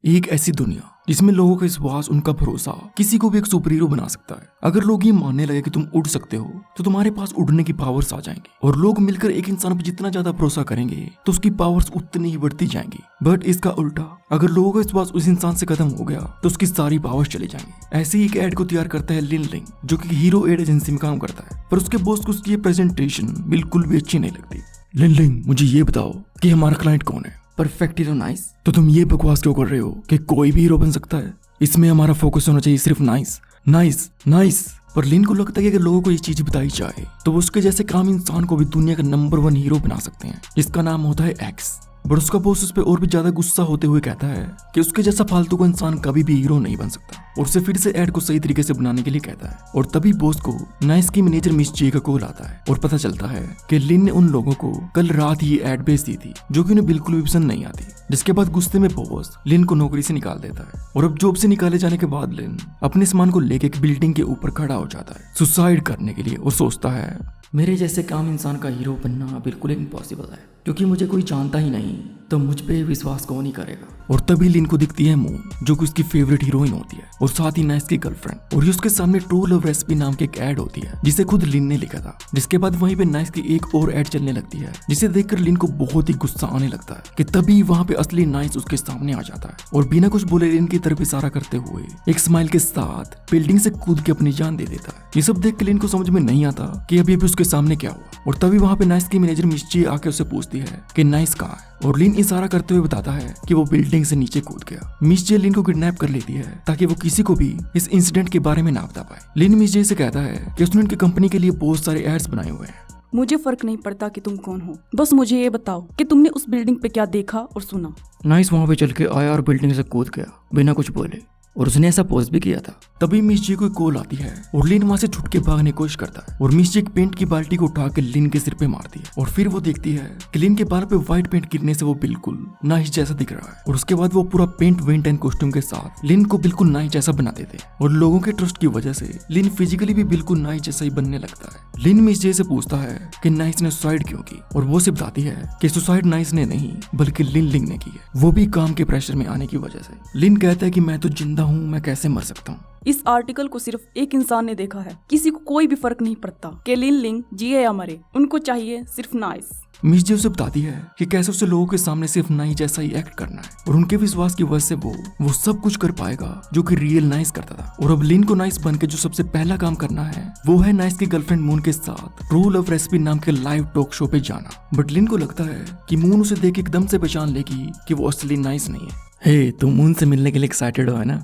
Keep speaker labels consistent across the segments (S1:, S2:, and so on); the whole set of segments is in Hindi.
S1: एक ऐसी दुनिया जिसमें लोगों का विश्वास, उनका भरोसा किसी को भी एक सुपर हीरो बना सकता है। अगर लोग ये मानने लगे कि तुम उड़ सकते हो तो तुम्हारे पास उड़ने की पावर्स आ जाएंगी, और लोग मिलकर एक इंसान पर जितना ज्यादा भरोसा करेंगे तो उसकी पावर्स उतनी ही बढ़ती जाएंगी। बट इसका उल्टा, अगर लोगों का विश्वास उस इंसान से खत्म हो गया तो उसकी सारी पावर्स चली जाएंगी। ऐसे ही एक एड को तैयार करता है लिन लिंग, जो कि हीरो एड एजेंसी में काम करता है, पर उसके बॉस को उसकी ये प्रेजेंटेशन बिल्कुल भी अच्छी नहीं लगती। लिन लिंग, मुझे ये बताओ कि हमारा क्लाइंट कौन है?
S2: Perfect hero nice.
S1: तो तुम ये बकवास क्यों कर रहे हो कि कोई भी हीरो बन सकता है? इसमें हमारा फोकस होना चाहिए सिर्फ नाइस नाइस नाइस। पर लिन को लगता है कि अगर लोगों को ये चीज बताई जाए तो वो उसके जैसे काम इंसान को भी दुनिया का नंबर 1 हीरो बना सकते हैं, जिसका नाम होता है एक्स। बट उसका बॉस उस पर और भी ज्यादा गुस्सा होते हुए कहता है कि उसके जैसा फालतू का इंसान कभी भी हीरो नहीं बन सकता, और उसे फिर से एड को सही तरीके से बनाने के लिए कहता है। और तभी बॉस को नाइस की मैनेजर मिस जे का कॉल आता है और पता चलता है कि लिन ने उन लोगों को कल रात ही एड भेज दी थी जो कि उन्हें बिल्कुल भी पसंद नहीं आती। जिसके बाद गुस्से में बॉस लिन को नौकरी से निकाल देता है, और अब जॉब से निकाले जाने के बाद लिन अपने सामान को लेकर एक बिल्डिंग के ऊपर खड़ा हो जाता है सुसाइड करने के लिए, और सोचता है
S2: मेरे जैसे काम इंसान का हीरो बनना बिल्कुल इम्पॉसिबल है, क्योंकि मुझे कोई जानता ही नहीं तो मुझ पे विश्वास कौन ही करेगा।
S1: और तभी लिन को दिखती है मून, जो कि उसकी फेवरेट हीरोइन होती है, और साथ ही नाइस की गर्लफ्रेंड। और ये उसके सामने ट्रू लव रेसिपी नाम की एक एड होती है जिसे खुद लिन ने लिखा था। जिसके बाद वहीं पे नाइस की एक और एड चलने लगती है, जिसे देखकर लिन को बहुत ही गुस्सा आने लगता है कि तभी वहाँ पे असली नाइस उसके सामने आ जाता है, और बिना कुछ बोले लिन की तरफ इशारा करते हुए एक स्माइल के साथ बिल्डिंग से कूद के अपनी जान दे देता है। ये सब देख के लिन को समझ में नहीं आता कि अभी उसके सामने क्या हुआ। और तभी वहाँ पे नाइस की मैनेजर मिस जे आके उसे पूछती है कि नाइस कहाँ है, और लिन इशारा करते हुए बताता है कि वो बिल्डिंग से नीचे कूद गया। मिस जे लिन को किडनैप कर लेती है ताकि वो किसी को भी इस इंसिडेंट के बारे में ना बता पाए। लिन मिस जे से कहता है कि उसने उनकी कंपनी के लिए बहुत सारे एड्स बनाए हुए हैं।
S3: मुझे फर्क नहीं पड़ता कि तुम कौन हो, बस मुझे ये बताओ कि तुमने उस बिल्डिंग पे क्या देखा और सुना।
S2: नाइस वहाँ पे चल के आया और बिल्डिंग से कूद गया बिना कुछ बोले, और उसने ऐसा पोस्ट भी किया था।
S1: तभी मिस जे को कॉल आती है और लिन वहां से छुट के भागने की कोशिश करता है, और मिस जे पेंट की बाल्टी को उठा के लिन के सिर पे मारती है। और फिर वो देखती है कि लिन के बाल पे व्हाइट पेंट गिरने से वो बिल्कुल नाइस जैसा दिख रहा है। और उसके बाद वो पूरा पेंट वेंट एंड कॉस्ट्यूम के साथ लिन को बिल्कुल नाइस जैसा बना देते हैं, और लोगों के ट्रस्ट की वजह से लिन फिजिकली भी बिल्कुल नाइस जैसा ही बनने लगता है। लिन मिस जे से पूछता है कि नाइस ने सुसाइड क्यों की, और वो से बताती है कि सुसाइड नाइस ने नहीं बल्कि लिन लिंग ने की है, वो भी काम के प्रेशर में आने की वजह से। लिन कहता है कि मैं तो जिंदा हूँ, मैं कैसे मर सकता हूँ।
S3: इस आर्टिकल को सिर्फ एक इंसान ने देखा है, किसी को कोई भी फर्क नहीं पड़ता कि लिन लिंग जिए या मरे, उनको चाहिए सिर्फ नाइस।
S1: मिस जे उसे बताती है कि कैसे उसे लोगों के सामने सिर्फ नाइस जैसा ही एक्ट करना है, और उनके विश्वास की वजह से वो सब कुछ कर पाएगा जो कि रियल नाइस करता था। और अब लिन को नाइस बन के जो सबसे पहला काम करना है वो है नाइस की गर्लफ्रेंड मून के साथ ट्रू लव रेसिपी नाम के लाइव टॉक शो पे जाना। बट लिन को लगता है कि मून उसे देख एकदम से पहचान लेगी कि वो असली नाइस नहीं है।
S2: हे, तुम मून से मिलने के लिए एक्साइटेड हो है ना?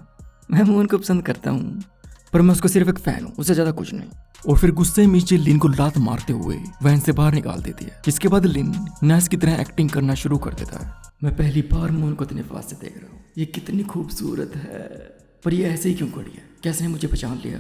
S2: मैं मून को पसंद करता हूँ, पर मैं उसको सिर्फ एक फैन हूँ, उससे ज्यादा कुछ नहीं।
S1: और फिर गुस्से में मिस लिन को लात मारते हुए वैन से बाहर निकाल देती है। जिसके बाद लिन नाइस की तरह एक्टिंग करना शुरू कर देता है।
S2: मैं पहली बार मून को इतने पास से देख रहा हूँ, ये कितनी खूबसूरत है, पर ये ऐसे ही क्यों खड़ी है? कैसे ने मुझे पहचान लिया?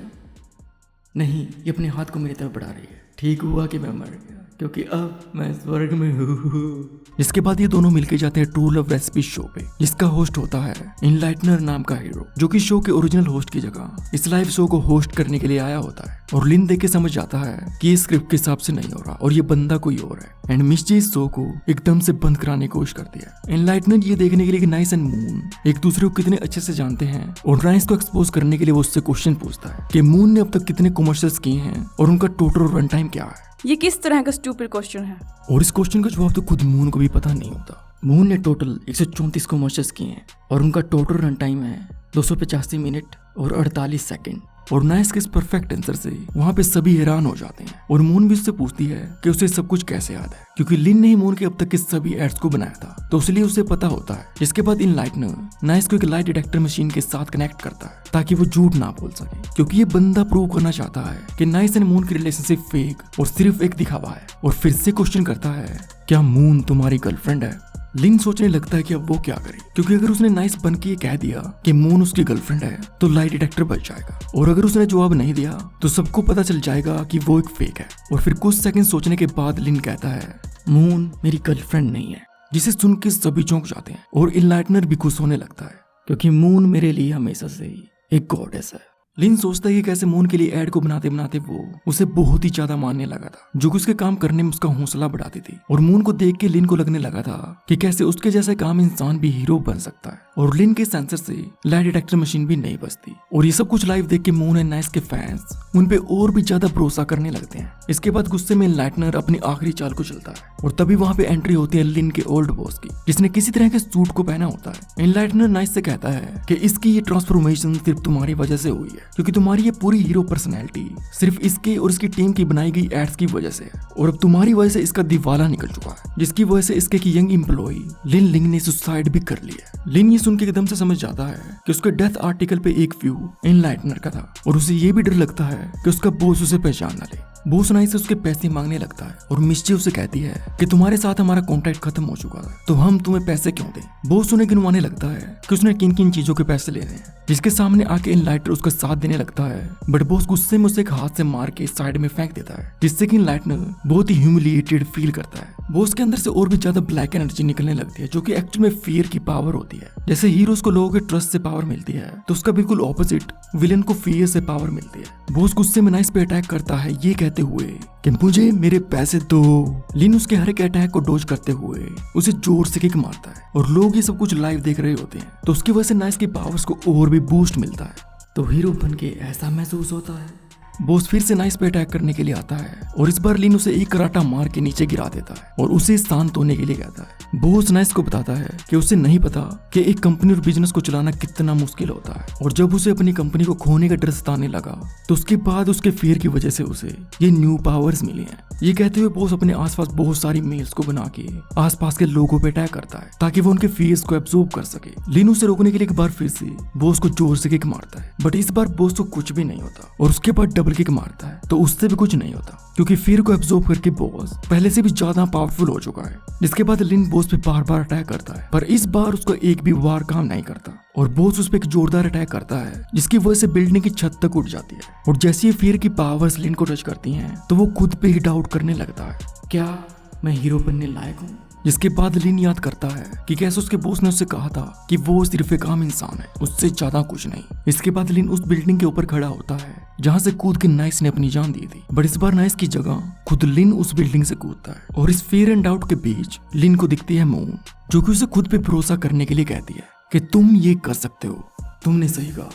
S2: नहीं, ये अपने हाथ को मेरी तरफ बढ़ा रही है। ठीक हुआ कि मैं मर गया, क्योंकि अब मैं स्वर्ग में हूँ।
S1: इसके बाद ये दोनों मिलके जाते हैं ट्रू लव रेसिपी शो पे, जिसका होस्ट होता है इनलाइटनर नाम का हीरो, जो कि शो के ओरिजिनल होस्ट की जगह इस लाइव शो को होस्ट करने के लिए आया होता है। और लिन देख के समझ जाता है कि ये स्क्रिप्ट के हिसाब से नहीं हो रहा और ये बंदा कोई और है, एंड मिस जे इस शो को एकदम से बंद कराने की कोशिश करती है। इनलाइटनर ये देखने के लिए कि नाइस एंड मून एक दूसरे को कितने अच्छे से जानते हैं, और नाइस को एक्सपोज करने के लिए वो उससे क्वेश्चन पूछता है कि मून ने अब तक कितने कमर्शियल्स किए हैं और उनका टोटल रन टाइम क्या है।
S3: ये किस तरह का स्टूपिड क्वेश्चन है?
S1: और इस क्वेश्चन का जवाब तो खुद मून को भी पता नहीं होता।
S2: मून ने टोटल 134 कमर्शियल्स किए हैं और उनका टोटल रन टाइम है 285 मिनट और 48 सेकंड।
S1: और नाइस के इस परफेक्ट आंसर से वहाँ पे सभी हैरान हो जाते हैं, और मून भी उससे पूछती है कि उसे सब कुछ कैसे याद है, क्योंकि लिन ने ही मून के अब तक के सभी एड्स को बनाया था, तो इसलिए उसे पता होता है। इसके बाद इनलाइटनर नाइस को एक लाइट डिटेक्टर मशीन के साथ कनेक्ट करता है ताकि वो झूठ ना बोल सके, क्योंकि ये बंदा प्रूव करना चाहता है कि नाइस एंड मून की रिलेशनशिप फेक और सिर्फ एक दिखावा है। और फिर से क्वेश्चन करता है, क्या मून तुम्हारी गर्लफ्रेंड है? लिन सोचने लगता है कि अब वो क्या करे, क्योंकि अगर उसने नाइस बन के ये कह दिया कि मून उसकी गर्लफ्रेंड है तो लाइट डिटेक्टर बच जाएगा, और अगर उसने जवाब नहीं दिया तो सबको पता चल जाएगा कि वो एक फेक है। और फिर कुछ सेकंड सोचने के बाद लिन कहता है,
S2: मून मेरी गर्लफ्रेंड नहीं है,
S1: जिसे सुन के सभी चौंक जाते हैं, और इनलाइटनर भी खुश होने लगता है,
S2: क्योंकि मून मेरे लिए हमेशा से ही एक गॉडेस है।
S1: लिन सोचता है कि कैसे मून के लिए एड को बनाते बनाते वो उसे बहुत ही ज्यादा मानने लगा था, जो कि उसके काम करने में उसका हौसला बढ़ाती थी। और मून को देख के लिन को लगने लगा था कि कैसे उसके जैसे काम इंसान भी हीरो बन सकता है। और लिन के सेंसर से लाई डिटेक्टर मशीन भी नहीं बचती। और ये सब कुछ लाइव देख के मून एंड नाइस के फैंस उन पे और भी ज्यादा भरोसा करने लगते हैं। इसके बाद गुस्से में एनलाइटनर अपनी आखिरी चाल को चलता है और तभी वहाँ पे एंट्री होती है लिन के ओल्ड बॉस की, जिसने किसी तरह के सूट को पहना होता है। एनलाइटनर नाइस से कहता है कि इसकी ये ट्रांसफॉर्मेशन सिर्फ तुम्हारी वजह से हुई है, क्योंकि तुम्हारी ये पूरी हीरो पर्सनैलिटी सिर्फ इसके और इसकी टीम की बनाई गई एड्स की वजह से है। और अब तुम्हारी वजह से इसका दिवाला निकल चुका है, जिसकी वजह से इसके एक यंग एम्प्लॉय लिन लिंग ने सुसाइड भी कर लिया। लिन ये सुन के एकदम से समझ जाता है कि उसके डेथ आर्टिकल पे एक व्यू एनलाइटनर का था और उसे ये भी डर लगता है कि उसका बॉस उसे पहचान न ले। बॉस नाइस से उसके पैसे मांगने लगता है और मिस्ची उसे कहती है कि तुम्हारे साथ हमारा कॉन्ट्रैक्ट खत्म हो चुका है, तो हम तुम्हें पैसे क्यों दें। बॉस उन्हें गिनवाने लगता है कि उसने किन किन चीजों के पैसे लेने हैं, जिसके सामने आके एनलाइटनर उसका साथ देने लगता है। बट बॉस गुस्से में उसे एक हाथ से मार के साइड में फेंक देता है, जिससे कि एनलाइटनर बहुत ही ह्यूमिलिएटेड फील करता है। बॉस के अंदर से और भी ज्यादा ब्लैक एनर्जी निकलने लगती है, जो कि एक्चुअल में फियर की पावर होती है। जैसे हीरोज को लोगों के ट्रस्ट से पावर मिलती है, तो उसका बिल्कुल ऑपोजिट विलेन को फियर से पावर मिलती है। बॉस गुस्से में नाइस पे अटैक करता है, ये कहते हुए कि मुझे मेरे पैसे दो। लिन उसके हर एक अटैक को डॉज करते हुए उसे जोर से किक मारता है और लोग ये सब कुछ लाइव देख रहे होते हैं, तो उसकी वजह से नाइस की पावर्स को और भी बूस्ट मिलता है।
S2: तो हीरो बन के ऐसा महसूस होता है।
S1: बॉस फिर से नाइस पे अटैक करने के लिए आता है और इस बार लिन उसे एक कराटा मार के नीचे गिरा देता है और उसे शांत होने के लिए कहता है। बॉस नाइस को बताता है कि उसे नहीं पता कि एक कंपनी और बिजनेस को चलाना कितना मुश्किल होता है, और जब उसे अपनी कंपनी को खोने का डर सताने लगा तो उसके बाद उसके फियर की वजह से उसे ये न्यू पावर्स मिली हैं। ये कहते हुए बॉस अपने आसपास बहुत सारी मेल्स को बना के आसपास के लोगों पे अटैक करता है ताकि वो उनके फियर्स को एब्जॉर्ब कर सके। लिन उसे रोकने के लिए एक बार फिर से बॉस को जोर से किक मारता है, बट इस बार बॉस को कुछ भी नहीं होता और उसके बाद डबल किक मारता है तो उससे भी कुछ नहीं होता, क्योंकि फियर को एब्जॉर्ब करके बॉस पहले से भी ज्यादा पावरफुल हो चुका है। जिसके बाद लिन बॉस पे बार बार अटैक करता है, पर इस बार उसका एक भी वार काम नहीं करता और बॉस उस पे एक जोरदार अटैक करता है, जिसकी वजह से बिल्डिंग की छत तक उठ जाती है। और जैसे ही फियर की पावर्स लिन को टच करती हैं तो वो खुद पे ही डाउट करने लगता है,
S2: क्या मैं हीरो बनने लायक हूँ।
S1: जिसके बाद लिन याद करता है कि कैसे उसके बॉस ने उससे कहा था कि वो सिर्फ एक आम इंसान है, उससे ज्यादा कुछ नहीं। इसके बाद लिन उस बिल्डिंग के ऊपर खड़ा होता है जहाँ से कूद के नाइस ने अपनी जान दी थी, बट इस बार नाइस की जगह खुद लिन उस बिल्डिंग से कूदता है। और इस फियर एंड डाउट के बीच लिन को दिखती है मून, जो कि उसे खुद पे भरोसा करने के लिए कहती है कि तुम ये कर सकते हो।
S2: तुमने सही कहा,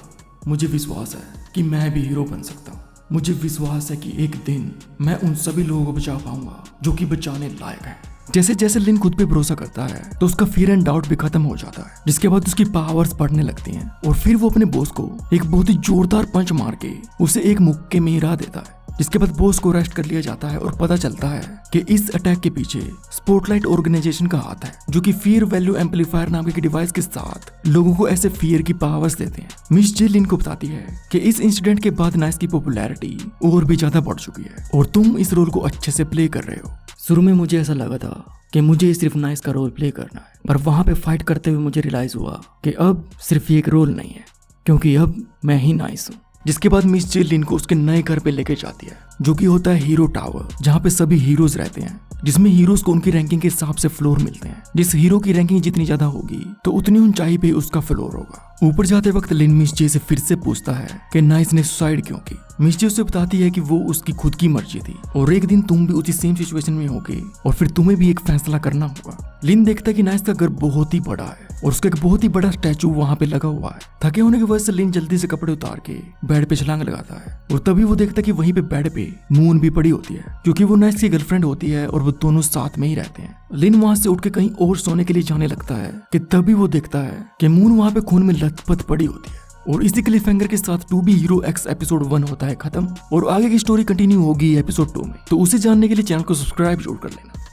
S2: मुझे विश्वास है कि मैं भी हीरो बन सकता हूँ। मुझे विश्वास है कि एक दिन मैं उन सभी लोगों को बचा पाऊंगा जो कि बचाने लायक है।
S1: जैसे जैसे लिन खुद पे भरोसा करता है तो उसका फियर एंड डाउट भी खत्म हो जाता है, जिसके बाद उसकी पावर्स बढ़ने लगती हैं और फिर वो अपने बॉस को एक बहुत ही जोरदार पंच मार के उसे एक मुक्के में गिरा देता है। जिसके बाद बॉस को अरेस्ट कर लिया जाता है और पता चलता है कि इस अटैक के पीछे स्पॉटलाइट ऑर्गेनाइजेशन का हाथ है, जो कि फियर वैल्यू एम्पलीफायर नाम के डिवाइस के साथ लोगों को ऐसे फियर की पावर्स देते हैं। मिस जे लिन को बताती है कि इस इंसिडेंट के बाद नाइस की पॉपुलैरिटी और भी ज्यादा बढ़ चुकी है और तुम इस रोल को अच्छे से प्ले कर रहे हो।
S2: शुरू में मुझे ऐसा लगा था कि मुझे सिर्फ नाइस का रोल प्ले करना है, पर वहां पे फाइट करते हुए मुझे रियलाइज हुआ कि अब सिर्फ ये एक रोल नहीं है, क्योंकि अब मैं ही नाइस हूँ।
S1: जिसके बाद मिस जे लिन को उसके नए घर पे लेके जाती है, जो कि होता है हीरो टावर, जहाँ पे सभी हीरोज रहते हैं, जिसमें हीरोज को उनकी रैंकिंग के हिसाब से फ्लोर मिलते हैं। जिस हीरो की रैंकिंग जितनी ज्यादा होगी तो उतनी ऊंचाई पे उसका फ्लोर होगा। ऊपर जाते वक्त लिन मिस जे से फिर से पूछता है कि नाइस ने सुसाइड क्यों की। मिस जे उसे बताती है कि वो उसकी खुद की मर्जी थी और एक दिन तुम भी उसी सेम सिचुएशन में होगे और फिर तुम्हें भी एक फैसला करना होगा। लिन देखता है कि नाइस का घर बहुत ही बड़ा है और उसका एक बहुत ही बड़ा स्टैचू वहाँ पे लगा हुआ है। थके होने की वजह से लिन जल्दी से कपड़े उतार के बेड पे छलांग लगाता है और तभी वो देखता है कि वहीं पे बेड पे मून भी पड़ी होती है, क्योंकि वो नाइस की गर्लफ्रेंड होती है और वो दोनों साथ में ही रहते हैं। लिन वहां से उठ के कहीं और सोने के लिए जाने लगता है कि तभी वो देखता है कि मून वहां पे खून में लथपथ पड़ी होती है। और इसी क्लिफ हैंगर के साथ to be hero X episode 1 होता है खत्म और आगे की स्टोरी कंटिन्यू होगी एपिसोड 2 में। तो उसे जानने के लिए चैनल को सब्सक्राइब जरूर कर लेना।